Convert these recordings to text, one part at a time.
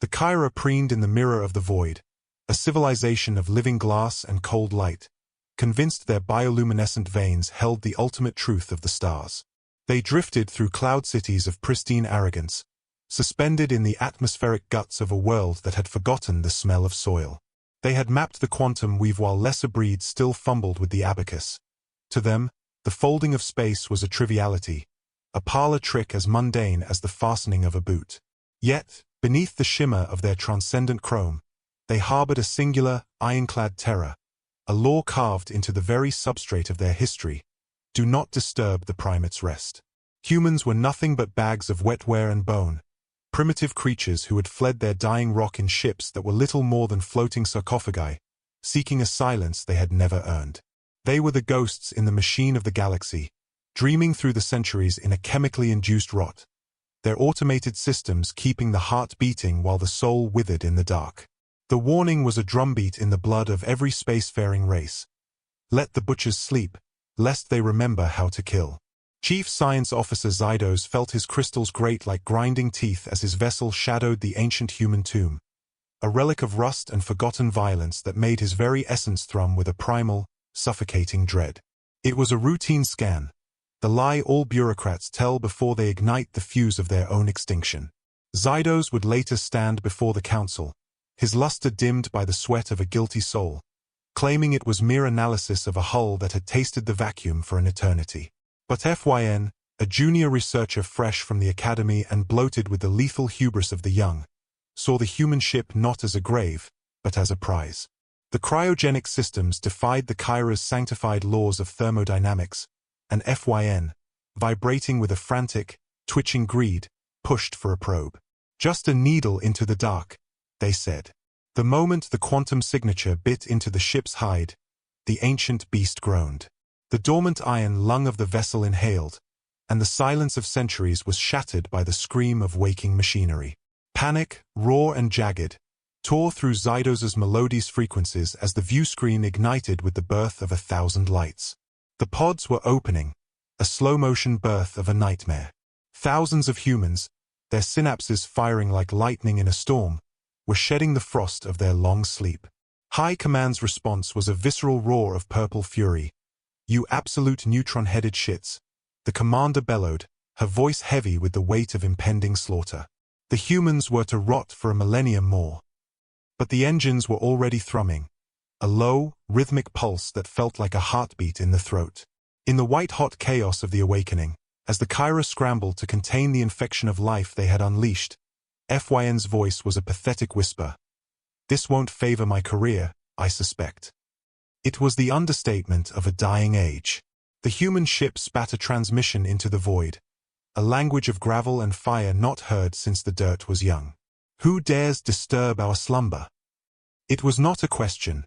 The Kyra preened in the mirror of the void, a civilization of living glass and cold light, convinced their bioluminescent veins held the ultimate truth of the stars. They drifted through cloud cities of pristine arrogance, suspended in the atmospheric guts of a world that had forgotten the smell of soil. They had mapped the quantum weave while lesser breeds still fumbled with the abacus. To them, the folding of space was a triviality, a parlor trick as mundane as the fastening of a boot. Yet, beneath the shimmer of their transcendent chrome, they harbored a singular, iron-clad terror, a law carved into the very substrate of their history: do not disturb the primate's rest. Humans were nothing but bags of wetware and bone, primitive creatures who had fled their dying rock in ships that were little more than floating sarcophagi, seeking a silence they had never earned. They were the ghosts in the machine of the galaxy, dreaming through the centuries in a chemically induced rot, their automated systems keeping the heart beating while the soul withered in the dark. The warning was a drumbeat in the blood of every spacefaring race. Let the butchers sleep, lest they remember how to kill. Chief Science Officer Zydos felt his crystals grate like grinding teeth as his vessel shadowed the ancient human tomb, a relic of rust and forgotten violence that made his very essence thrum with a primal, suffocating dread. It was a routine scan, the lie all bureaucrats tell before they ignite the fuse of their own extinction. Zydos would later stand before the council, his luster dimmed by the sweat of a guilty soul, claiming it was mere analysis of a hull that had tasted the vacuum for an eternity. But FYN, a junior researcher fresh from the academy and bloated with the lethal hubris of the young, saw the human ship not as a grave, but as a prize. The cryogenic systems defied the Kyra's sanctified laws of thermodynamics, and FYN, vibrating with a frantic, twitching greed, pushed for a probe. Just a needle into the dark, they said. The moment the quantum signature bit into the ship's hide, the ancient beast groaned. The dormant iron lung of the vessel inhaled, and the silence of centuries was shattered by the scream of waking machinery. Panic, raw and jagged, tore through Zydos's melodious frequencies as the viewscreen ignited with the birth of 1,000 lights. The pods were opening, a slow-motion birth of a nightmare. Thousands of humans, their synapses firing like lightning in a storm, were shedding the frost of their long sleep. High Command's response was a visceral roar of purple fury. "You absolute neutron-headed shits," the commander bellowed, her voice heavy with the weight of impending slaughter. The humans were to rot for a millennium more. But the engines were already thrumming, a low, rhythmic pulse that felt like a heartbeat in the throat. In the white-hot chaos of the awakening, as the Kyra scrambled to contain the infection of life they had unleashed, FYN's voice was a pathetic whisper. "This won't favor my career, I suspect." It was the understatement of a dying age. The human ship spat a transmission into the void, a language of gravel and fire not heard since the dirt was young. "Who dares disturb our slumber?" It was not a question.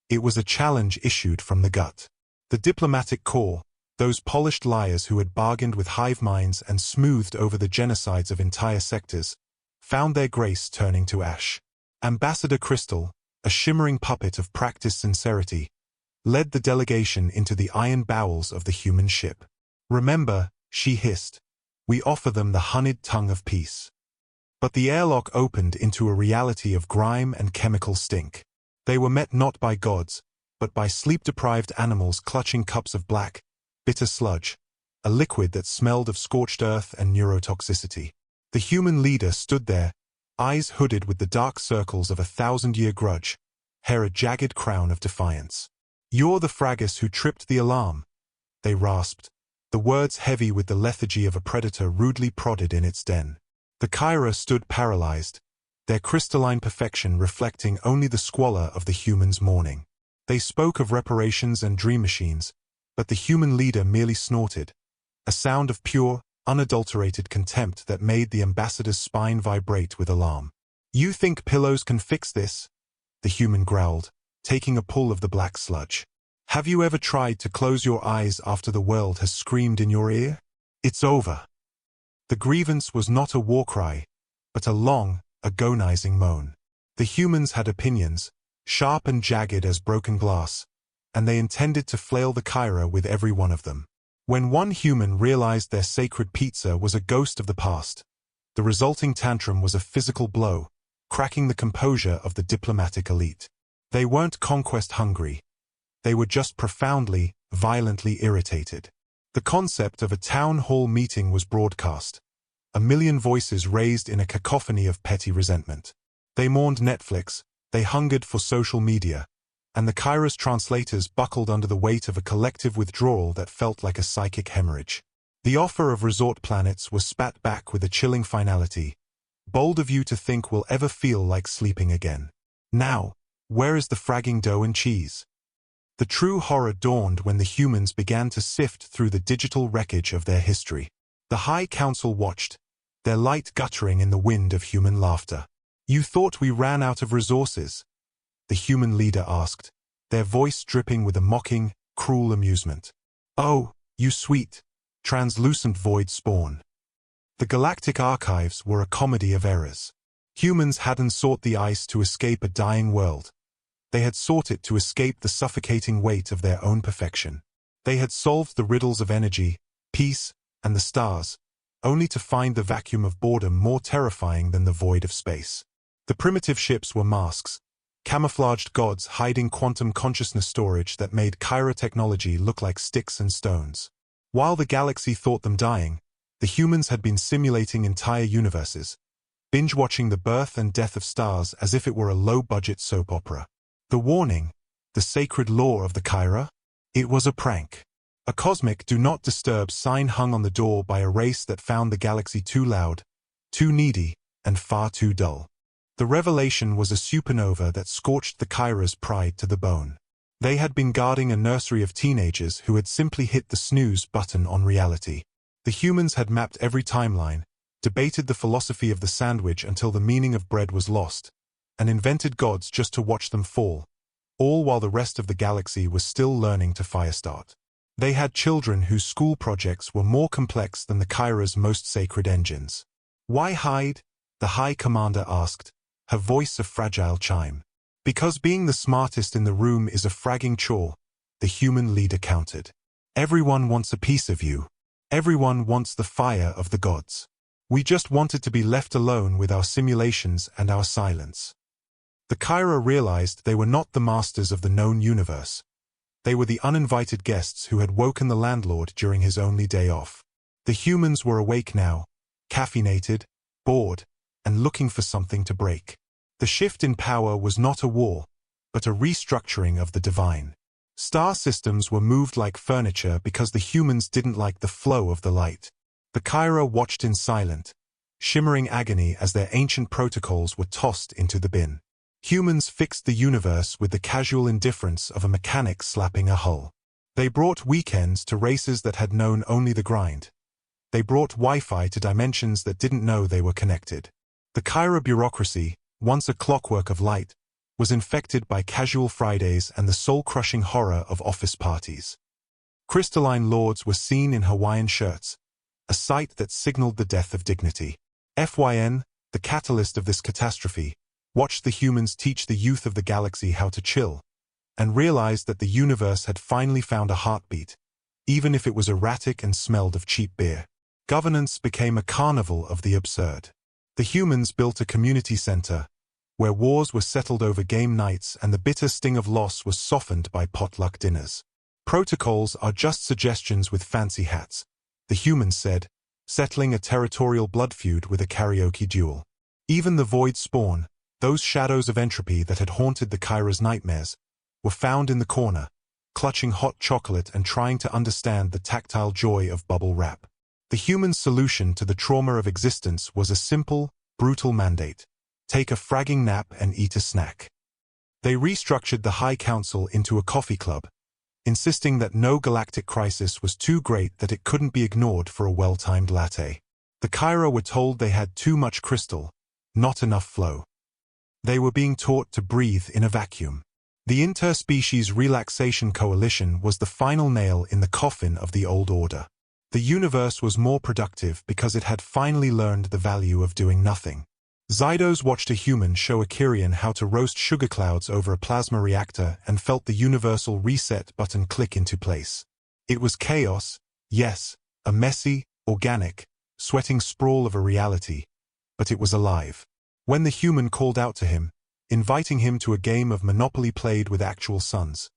It was a challenge issued from the gut. The diplomatic corps, those polished liars who had bargained with hive minds and smoothed over the genocides of entire sectors, found their grace turning to ash. Ambassador Crystal, a shimmering puppet of practiced sincerity, led the delegation into the iron bowels of the human ship. "Remember," she hissed, "we offer them the honeyed tongue of peace." But the airlock opened into a reality of grime and chemical stink. They were met not by gods, but by sleep-deprived animals clutching cups of black, bitter sludge, a liquid that smelled of scorched earth and neurotoxicity. The human leader stood there, eyes hooded with the dark circles of a 1,000-year grudge, hair a jagged crown of defiance. "You're the Fragus who tripped the alarm," they rasped, the words heavy with the lethargy of a predator rudely prodded in its den. The Kyra stood paralyzed, their crystalline perfection reflecting only the squalor of the humans' mourning. They spoke of reparations and dream machines, but the human leader merely snorted, a sound of pure, unadulterated contempt that made the ambassador's spine vibrate with alarm. "You think pillows can fix this?" the human growled, taking a pull of the black sludge. "Have you ever tried to close your eyes after the world has screamed in your ear? It's over." The grievance was not a war cry, but a long, agonizing moan. The humans had opinions, sharp and jagged as broken glass, and they intended to flail the Kyra with every one of them. When one human realized their sacred pizza was a ghost of the past, the resulting tantrum was a physical blow, cracking the composure of the diplomatic elite. They weren't conquest-hungry. They were just profoundly, violently irritated. The concept of a town hall meeting was broadcast, a million voices raised in a cacophony of petty resentment. They mourned Netflix, they hungered for social media, and the Kyra's translators buckled under the weight of a collective withdrawal that felt like a psychic hemorrhage. The offer of resort planets was spat back with a chilling finality. Bold of you to think we'll ever feel like sleeping again. Now, where is the fragging dough and cheese? The true horror dawned when the humans began to sift through the digital wreckage of their history. The High Council watched, their light guttering in the wind of human laughter. You thought we ran out of resources? The human leader asked, their voice dripping with a mocking, cruel amusement. Oh, you sweet, translucent void spawn. The galactic archives were a comedy of errors. Humans hadn't sought the ice to escape a dying world. They had sought it to escape the suffocating weight of their own perfection. They had solved the riddles of energy, peace, and the stars, only to find the vacuum of boredom more terrifying than the void of space. The primitive ships were masks, camouflaged gods hiding quantum consciousness storage that made Kyra technology look like sticks and stones. While the galaxy thought them dying, the humans had been simulating entire universes, binge-watching the birth and death of stars as if it were a low-budget soap opera. The warning, the sacred law of the Kyra? It was a prank. A cosmic do not disturb sign hung on the door by a race that found the galaxy too loud, too needy, and far too dull. The revelation was a supernova that scorched the Kyra's pride to the bone. They had been guarding a nursery of teenagers who had simply hit the snooze button on reality. The humans had mapped every timeline, debated the philosophy of the sandwich until the meaning of bread was lost, and invented gods just to watch them fall, all while the rest of the galaxy was still learning to firestart. They had children whose school projects were more complex than the Kyra's most sacred engines. Why hide? The High Commander asked, her voice a fragile chime. Because being the smartest in the room is a fragging chore, the human leader countered. Everyone wants a piece of you. Everyone wants the fire of the gods. We just wanted to be left alone with our simulations and our silence. The Kyra realized they were not the masters of the known universe. They were the uninvited guests who had woken the landlord during his only day off. The humans were awake now, caffeinated, bored, and looking for something to break. The shift in power was not a war, but a restructuring of the divine. Star systems were moved like furniture because the humans didn't like the flow of the light. The Kyra watched in silent, shimmering agony as their ancient protocols were tossed into the bin. Humans fixed the universe with the casual indifference of a mechanic slapping a hull. They brought weekends to races that had known only the grind. They brought Wi-Fi to dimensions that didn't know they were connected. The Kyra bureaucracy, once a clockwork of light, was infected by casual Fridays and the soul-crushing horror of office parties. Crystalline lords were seen in Hawaiian shirts, a sight that signaled the death of dignity. FYN, the catalyst of this catastrophe, watched the humans teach the youth of the galaxy how to chill, and realized that the universe had finally found a heartbeat, even if it was erratic and smelled of cheap beer. Governance became a carnival of the absurd. The humans built a community center, where wars were settled over game nights and the bitter sting of loss was softened by potluck dinners. Protocols are just suggestions with fancy hats, the humans said, settling a territorial blood feud with a karaoke duel. Even the void spawn, those shadows of entropy that had haunted the Kyra's nightmares, were found in the corner, clutching hot chocolate and trying to understand the tactile joy of bubble wrap. The human solution to the trauma of existence was a simple, brutal mandate. Take a fragging nap and eat a snack. They restructured the High Council into a coffee club, insisting that no galactic crisis was too great that it couldn't be ignored for a well-timed latte. The Kyra were told they had too much crystal, not enough flow. They were being taught to breathe in a vacuum. The Interspecies Relaxation Coalition was the final nail in the coffin of the old order. The universe was more productive because it had finally learned the value of doing nothing. Zydos watched a human show a Kyrian how to roast sugar clouds over a plasma reactor and felt the universal reset button click into place. It was chaos, yes, a messy, organic, sweating sprawl of a reality, but it was alive. When the human called out to him, inviting him to a game of Monopoly played with actual suns,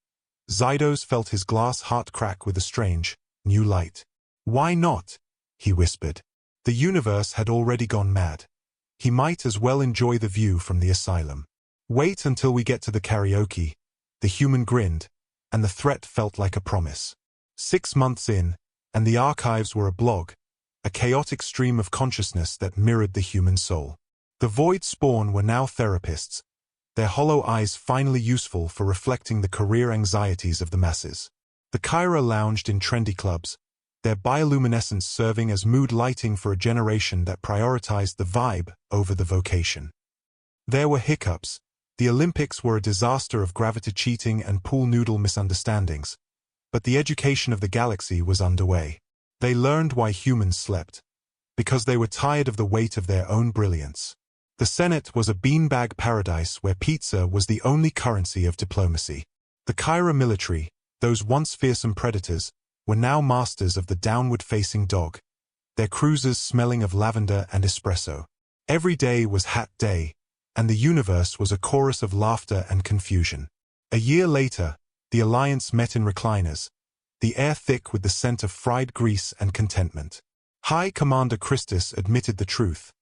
Zydos felt his glass heart crack with a strange, new light. "Why not?" he whispered. The universe had already gone mad. He might as well enjoy the view from the asylum. "Wait until we get to the karaoke," the human grinned, and the threat felt like a promise. 6 months in, and the archives were a blog, a chaotic stream of consciousness that mirrored the human soul. The void spawn were now therapists, their hollow eyes finally useful for reflecting the career anxieties of the masses. The Kyra lounged in trendy clubs, their bioluminescence serving as mood lighting for a generation that prioritized the vibe over the vocation. There were hiccups. The Olympics were a disaster of gravity cheating and pool noodle misunderstandings, but the education of the galaxy was underway. They learned why humans slept, because they were tired of the weight of their own brilliance. The Senate was a beanbag paradise where pizza was the only currency of diplomacy. The Kyra military, those once fearsome predators, were now masters of the downward-facing dog, their cruisers smelling of lavender and espresso. Every day was hat day, and the universe was a chorus of laughter and confusion. A year later, the Alliance met in recliners, the air thick with the scent of fried grease and contentment. High Commander Christus admitted the truth.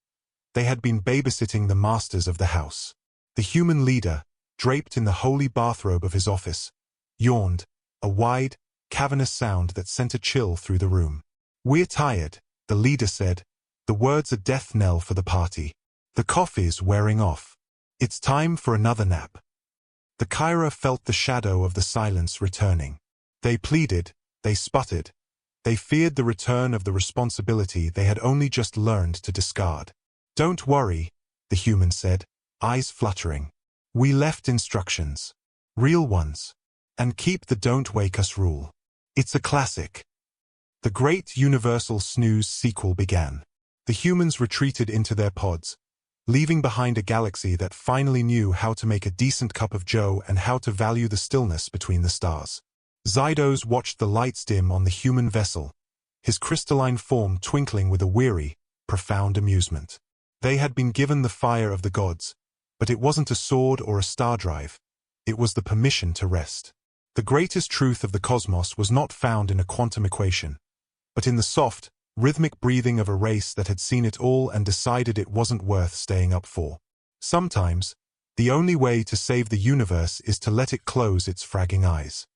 They had been babysitting the masters of the house. The human leader, draped in the holy bathrobe of his office, yawned, a wide, cavernous sound that sent a chill through the room. "We're tired," the leader said, the words a death knell for the party. "The coffee's wearing off. It's time for another nap." The Kyra felt the shadow of the silence returning. They pleaded, they sputtered. They feared the return of the responsibility they had only just learned to discard. "Don't worry," the human said, eyes fluttering. "We left instructions. Real ones. And keep the don't wake us rule. It's a classic." The great universal snooze sequel began. The humans retreated into their pods, leaving behind a galaxy that finally knew how to make a decent cup of joe and how to value the stillness between the stars. Zydos watched the lights dim on the human vessel, his crystalline form twinkling with a weary, profound amusement. They had been given the fire of the gods, but it wasn't a sword or a star drive. It was the permission to rest. The greatest truth of the cosmos was not found in a quantum equation, but in the soft, rhythmic breathing of a race that had seen it all and decided it wasn't worth staying up for. Sometimes, the only way to save the universe is to let it close its fragging eyes.